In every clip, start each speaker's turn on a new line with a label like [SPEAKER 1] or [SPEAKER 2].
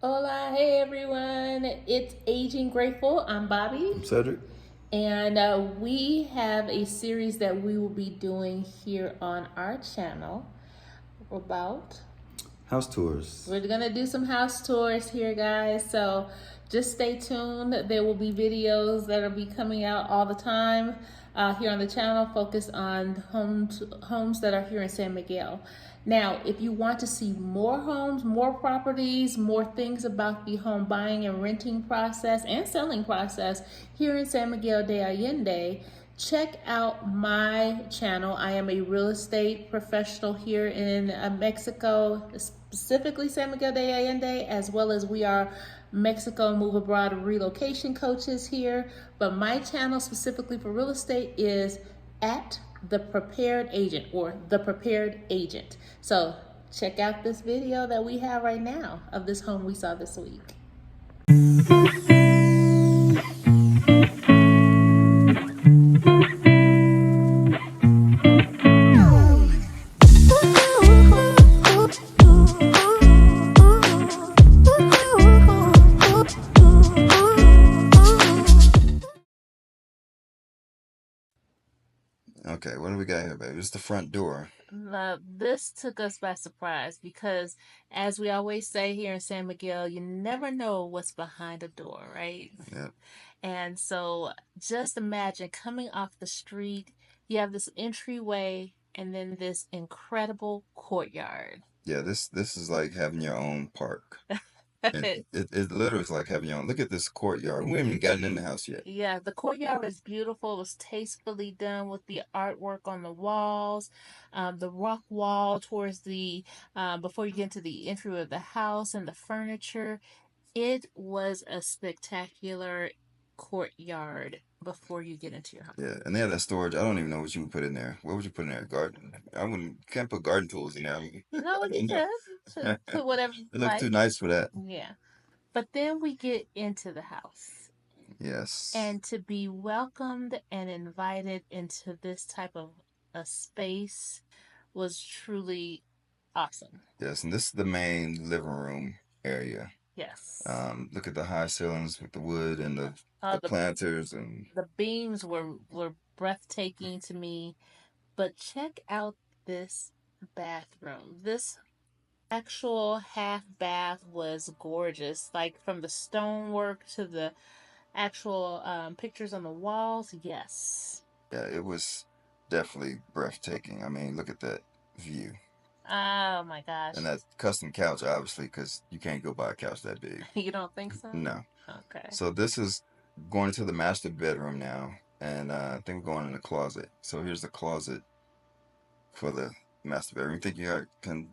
[SPEAKER 1] Hola, hey everyone. It's Aging Grateful. I'm Bobby,
[SPEAKER 2] I'm Cedric.
[SPEAKER 1] and we have a series that we will be doing here on our channel about.
[SPEAKER 2] House tours.
[SPEAKER 1] We're gonna do some house tours here, guys. So just stay tuned. There will be videos that'll be coming out all the time here on the channel, focused on homes that are here in San Miguel. Now, if you want to see more homes, more properties, more things about the home buying and renting process and selling process here in San Miguel de Allende, check out my channel. I am a real estate professional here in Mexico, specifically San Miguel de Allende, as well as we are Mexico Move Abroad relocation coaches here. But my channel specifically for real estate is at The Prepared Agent, or The Prepared Agent. So check out this video that we have right now of this home we saw this week.
[SPEAKER 2] Okay, what do we got here, baby? It's the front door.
[SPEAKER 1] This took us by surprise because, as we always say here in San Miguel, you never know what's behind a door, right?
[SPEAKER 2] Yep.
[SPEAKER 1] And so just imagine coming off the street, you have this entryway and then this incredible courtyard.
[SPEAKER 2] Yeah, this is like having your own park. It literally is like having your own. Look at this courtyard. We haven't even gotten in the house yet.
[SPEAKER 1] Yeah, the courtyard was beautiful. It was tastefully done with the artwork on the walls, the rock wall towards the before you get into the entry of the house and the furniture. It was a spectacular courtyard before you get into your home.
[SPEAKER 2] Yeah, and they have that storage. I don't even know what you would put in there. What would you put in there? Garden? I wouldn't. Can't put garden tools in there.
[SPEAKER 1] No, you
[SPEAKER 2] No.
[SPEAKER 1] could put whatever you
[SPEAKER 2] It looks
[SPEAKER 1] like.
[SPEAKER 2] too nice for that.
[SPEAKER 1] Yeah. But then we get into the house.
[SPEAKER 2] Yes.
[SPEAKER 1] And to be welcomed and invited into this type of a space was truly awesome.
[SPEAKER 2] Yes, and this is the main living room area.
[SPEAKER 1] Yes.
[SPEAKER 2] Look at the high ceilings with the wood and the
[SPEAKER 1] The
[SPEAKER 2] planters and
[SPEAKER 1] beams were breathtaking to me. But check out this bathroom. This actual half bath was gorgeous. Like from the stonework to the actual pictures on the walls. Yes.
[SPEAKER 2] yeah, it was definitely breathtaking. I mean, look at that view.
[SPEAKER 1] Oh my gosh.
[SPEAKER 2] And that custom couch, obviously, because you can't go buy a couch that big.
[SPEAKER 1] You don't think so?
[SPEAKER 2] No.
[SPEAKER 1] Okay.
[SPEAKER 2] So this is going to the master bedroom now, and I think we're going in the closet. So here's the closet for the master bedroom. You think you can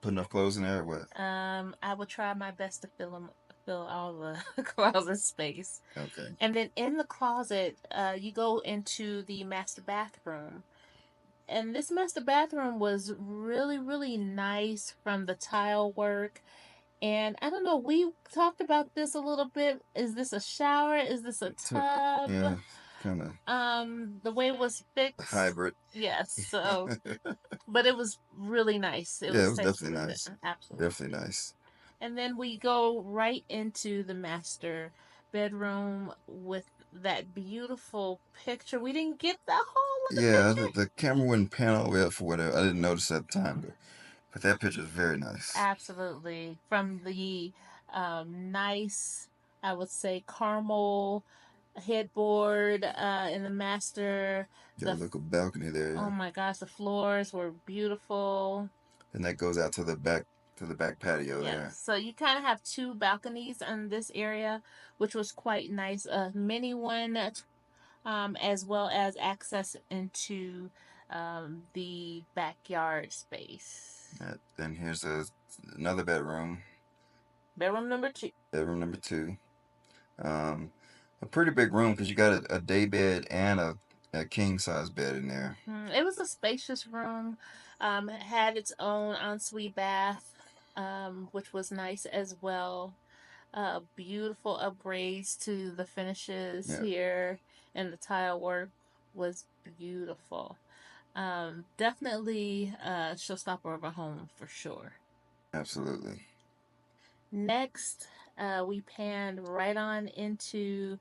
[SPEAKER 2] put enough clothes in there or what?
[SPEAKER 1] I will try my best to fill all the closet space.
[SPEAKER 2] Okay.
[SPEAKER 1] And then in the closet, you go into the master bathroom. And this master bathroom was really, really nice from the tile work. And I don't know, we talked about this a little bit. Is this a shower? Is this a tub?
[SPEAKER 2] Yeah, kind of
[SPEAKER 1] The way it was fixed.
[SPEAKER 2] hybrid.
[SPEAKER 1] Yes. So, but it was really nice.
[SPEAKER 2] Yeah, it was definitely nice.
[SPEAKER 1] Absolutely.
[SPEAKER 2] Definitely nice.
[SPEAKER 1] And then we go right into the master bedroom with that beautiful picture. We didn't get that whole of the
[SPEAKER 2] Yeah,
[SPEAKER 1] picture.
[SPEAKER 2] the camera wouldn't pan all the way up for whatever. I didn't notice at the time, but that picture is very nice.
[SPEAKER 1] Absolutely. From the nice, I would say, caramel headboard in the master.
[SPEAKER 2] Got a little balcony there.
[SPEAKER 1] Oh my gosh, the floors were beautiful.
[SPEAKER 2] And that goes out to the back patio there.
[SPEAKER 1] So you kind of have two balconies in this area, which was quite nice. A mini one, as well as access into the backyard space.
[SPEAKER 2] Then here's another bedroom.
[SPEAKER 1] Bedroom number two.
[SPEAKER 2] Bedroom number two. A pretty big room because you got a day bed and a king size bed in there.
[SPEAKER 1] It was a spacious room. It had its own ensuite bath, which was nice as well. Beautiful upgrades to the finishes here, and the tile work was beautiful. Definitely a showstopper of a home for sure.
[SPEAKER 2] Absolutely.
[SPEAKER 1] Next, we panned right on into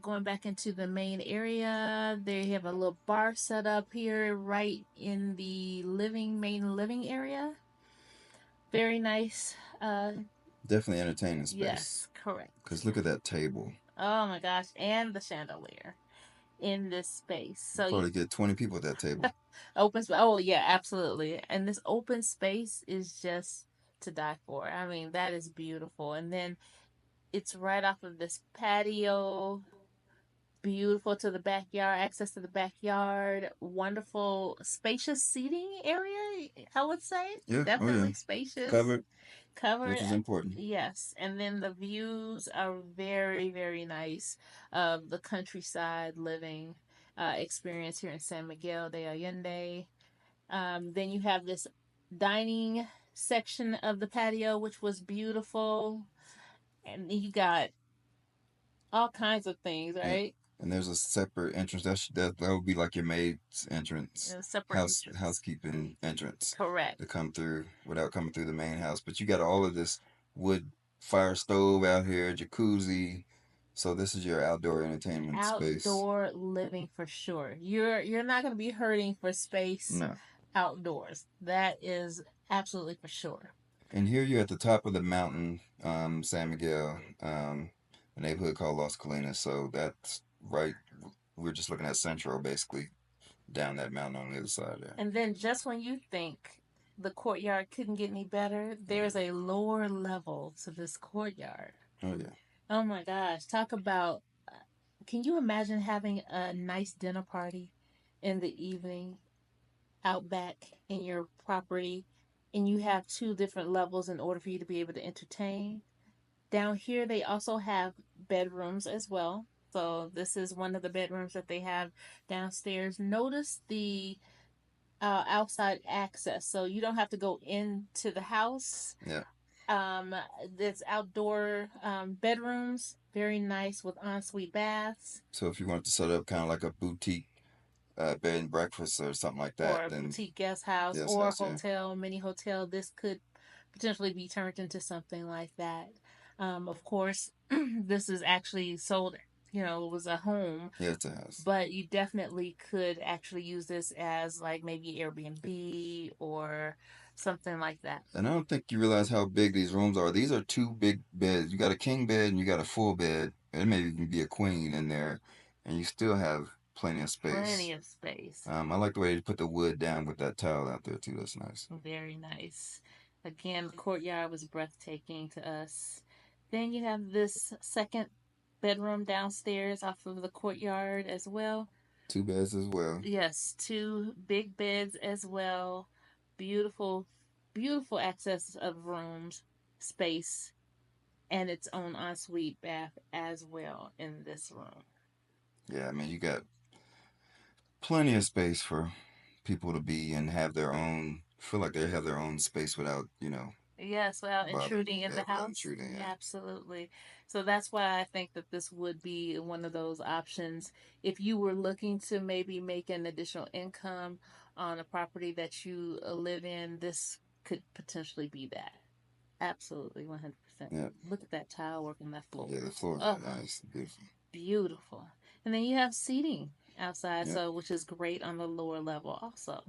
[SPEAKER 1] going back into the main area. They have a little bar set up here right in the main living area. Very nice.
[SPEAKER 2] Definitely entertaining space.
[SPEAKER 1] Yes, correct.
[SPEAKER 2] Because look at that table.
[SPEAKER 1] Oh my gosh, and the chandelier in this space. So
[SPEAKER 2] Probably get 20 people at that table.
[SPEAKER 1] open space. Oh yeah, absolutely. And this open space is just to die for. I mean, that is beautiful. And then it's right off of this patio. Beautiful to the backyard, access to the backyard, wonderful, spacious seating area, I would say.
[SPEAKER 2] Yeah, oh yeah.
[SPEAKER 1] Definitely spacious. Covered,
[SPEAKER 2] which is important.
[SPEAKER 1] yes. And then the views are very, very nice of the countryside living experience here in San Miguel de Allende. Then you have this dining section of the patio, which was beautiful. And you got all kinds of things,
[SPEAKER 2] Yeah.
[SPEAKER 1] right?
[SPEAKER 2] And there's a separate entrance. That would be like your maid's entrance,
[SPEAKER 1] A separate entrance.
[SPEAKER 2] housekeeping entrance.
[SPEAKER 1] Correct.
[SPEAKER 2] To come through without coming through the main house. But you got all of this wood fire stove out here, jacuzzi. So this is your outdoor entertainment space.
[SPEAKER 1] Outdoor living for sure. You're not going to be hurting for space.
[SPEAKER 2] No.
[SPEAKER 1] Outdoors. That is absolutely for sure.
[SPEAKER 2] And here you're at the top of the mountain, San Miguel, a neighborhood called Las Colinas. So that's right. We're just looking at Central, basically, down that mountain on the other side there.
[SPEAKER 1] And then just when you think the courtyard couldn't get any better, there's a lower level to this courtyard.
[SPEAKER 2] Oh, yeah.
[SPEAKER 1] Oh my gosh. Talk about, can you imagine having a nice dinner party in the evening out back in your property and you have two different levels in order for you to be able to entertain? Down here, they also have bedrooms as well. So this is one of the bedrooms that they have downstairs. Notice the outside access, so you don't have to go into the house.
[SPEAKER 2] Yeah.
[SPEAKER 1] There's outdoor bedrooms, very nice with ensuite baths.
[SPEAKER 2] So if you wanted to set up kind of like a boutique bed and breakfast or something like that,
[SPEAKER 1] or a
[SPEAKER 2] then
[SPEAKER 1] boutique guest house, or a hotel, mini hotel, this could potentially be turned into something like that. Of course, this is actually sold. You know, it was a home.
[SPEAKER 2] Yeah, it's a house.
[SPEAKER 1] But you definitely could actually use this as like maybe Airbnb or something like that.
[SPEAKER 2] And I don't think you realize how big these rooms are. These are two big beds. You got a king bed and you got a full bed. It may even be a queen in there, and you still have plenty of space.
[SPEAKER 1] Plenty of space.
[SPEAKER 2] I like the way they put the wood down with that tile out there too. That's nice.
[SPEAKER 1] Very nice. Again, the courtyard was breathtaking to us. Then you have this second bedroom downstairs off of the courtyard as well.
[SPEAKER 2] Two beds as well.
[SPEAKER 1] Yes, two big beds as well. Beautiful, beautiful access of rooms, space, and its own ensuite bath as well in this room.
[SPEAKER 2] Yeah, I mean, you got plenty of space for people to be and have their own, feel like they have their own space without,
[SPEAKER 1] Yes, without intruding in the house.
[SPEAKER 2] Intruding, yeah.
[SPEAKER 1] Absolutely. So that's why I think that this would be one of those options. If you were looking to maybe make an additional income on a property that you live in, this could potentially be that. Absolutely, 100%.
[SPEAKER 2] Yeah.
[SPEAKER 1] Look at that tile work on that floor.
[SPEAKER 2] Yeah, the floor is nice. Beautiful.
[SPEAKER 1] Beautiful. And then you have seating outside, so which is great on the lower level also.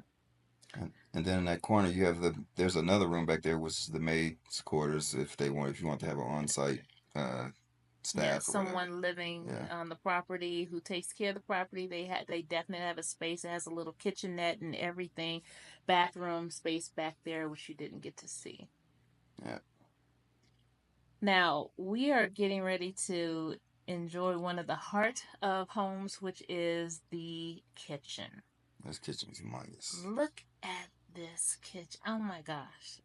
[SPEAKER 2] And then in that corner you have there's another room back there, which is the maid's quarters if you want to have an on-site staff.
[SPEAKER 1] Yeah, someone living on the property who takes care of the property. They definitely have a space that has a little kitchenette and everything, bathroom space back there, which you didn't get to see.
[SPEAKER 2] Yeah.
[SPEAKER 1] Now we are getting ready to enjoy one of the heart of homes, which is the kitchen.
[SPEAKER 2] This kitchen is humongous.
[SPEAKER 1] Look at this kitchen. Oh my gosh.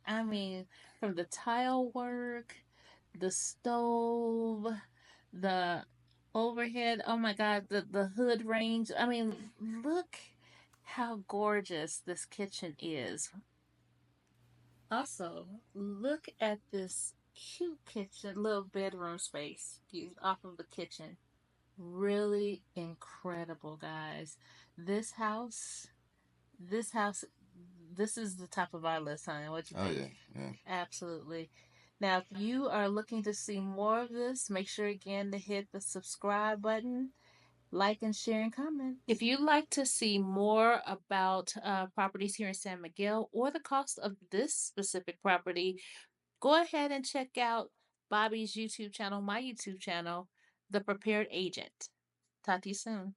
[SPEAKER 1] I mean, from the tile work, the stove, the overhead, oh my god, the hood range. I mean, look how gorgeous this kitchen is. Also, look at this cute kitchen, little bedroom space off of the kitchen. Really incredible, guys. This house, this is the top of our list, honey. What you think?
[SPEAKER 2] Oh yeah.
[SPEAKER 1] Absolutely. Now, if you are looking to see more of this, make sure again to hit the subscribe button, like and share and comment. If you'd like to see more about properties here in San Miguel or the cost of this specific property, go ahead and check out Bobbi's YouTube channel, my YouTube channel, The Prepared Agent. Talk to you soon.